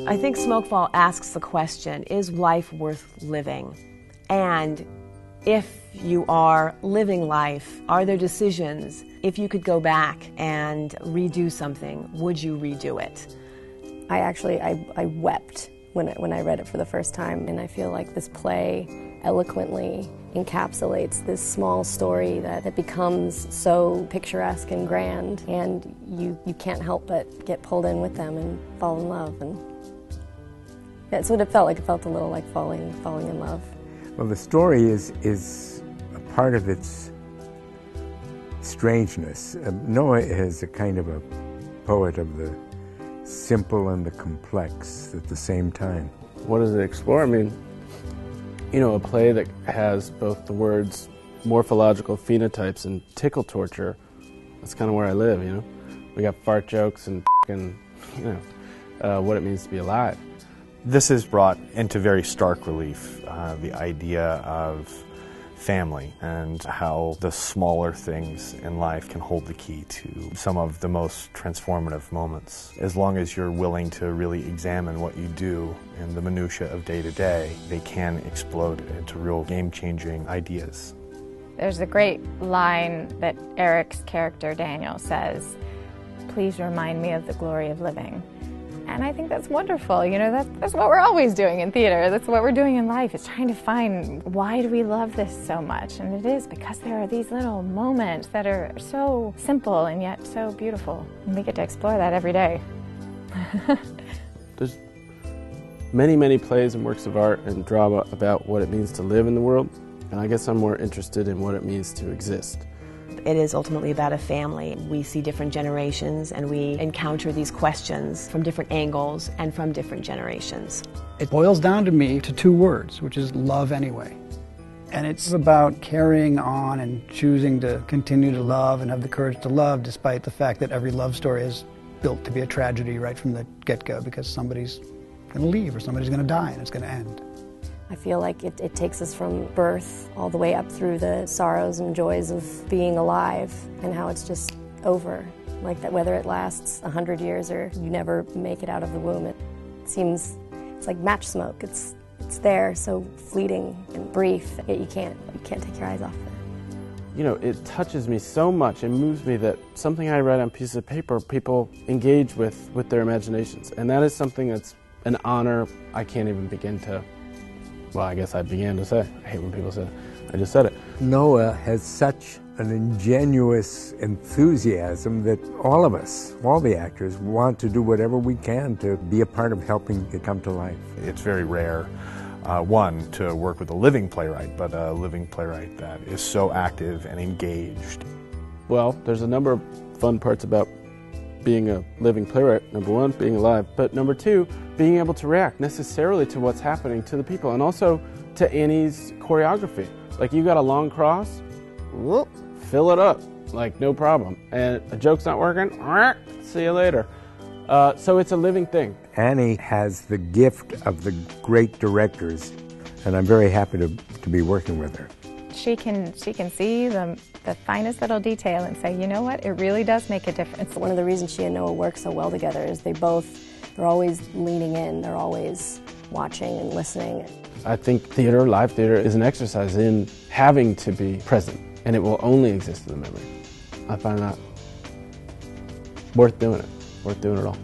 I think Smokefall asks the question, is life worth living? And if you are living life, are there decisions, if you could go back and redo something, would you redo it? I wept when I read it for the first time, and I feel like this play eloquently encapsulates this small story that becomes so picturesque and grand, and you can't help but get pulled in with them and fall in love. And that's what it felt like. It felt a little like falling in love. Well, the story is a part of its strangeness. Noah is a kind of a poet of the simple and the complex at the same time. What does it explore? I mean, you know, a play that has both the words morphological phenotypes and tickle torture, that's kind of where I live, you know? We got fart jokes and you know, what it means to be alive. This has brought into very stark relief the idea of family and how the smaller things in life can hold the key to some of the most transformative moments. As long as you're willing to really examine what you do in the minutiae of day to day, they can explode into real game-changing ideas. There's a great line that Eric's character Daniel says, "Please remind me of the glory of living." And I think that's wonderful. You know, that's what we're always doing in theater. That's what we're doing in life, is trying to find, why do we love this so much? And it is because there are these little moments that are so simple and yet so beautiful. And we get to explore that every day. There's many, many plays and works of art and drama about what it means to live in the world. And I guess I'm more interested in what it means to exist. It is ultimately about a family. We see different generations and we encounter these questions from different angles and from different generations. It boils down to me to two words, which is love anyway. And it's about carrying on and choosing to continue to love and have the courage to love, despite the fact that every love story is built to be a tragedy right from the get-go, because somebody's going to leave or somebody's going to die and it's going to end. I feel like it takes us from birth all the way up through the sorrows and joys of being alive, and how it's just over. Like that, whether it lasts 100 years or you never make it out of the womb, it seems, it's like match smoke. It's there, so fleeting and brief, yet you can't take your eyes off it. You know, it touches me so much and moves me that something I write on pieces of paper, people engage with their imaginations. And that is something that's an honor I can't even begin to, well, I guess I began to say. I hate when people say it. I just said it. Noah has such an ingenuous enthusiasm that all of us, all the actors, want to do whatever we can to be a part of helping it come to life. It's very rare, one, to work with a living playwright, but a living playwright that is so active and engaged. Well, there's a number of fun parts about being a living playwright. Number one, being alive, but number two, being able to react necessarily to what's happening to the people, and also to Annie's choreography. Like, you got a long cross, whoop, fill it up, like no problem. And a joke's not working, see you later. So it's a living thing. Annie has the gift of the great directors, and I'm very happy to be working with her. She can see the finest little detail and say, you know what, it really does make a difference. One of the reasons she and Noah work so well together is they're always leaning in, they're always watching and listening. I think theater, live theater, is an exercise in having to be present, and it will only exist in the memory. I find that worth doing it all.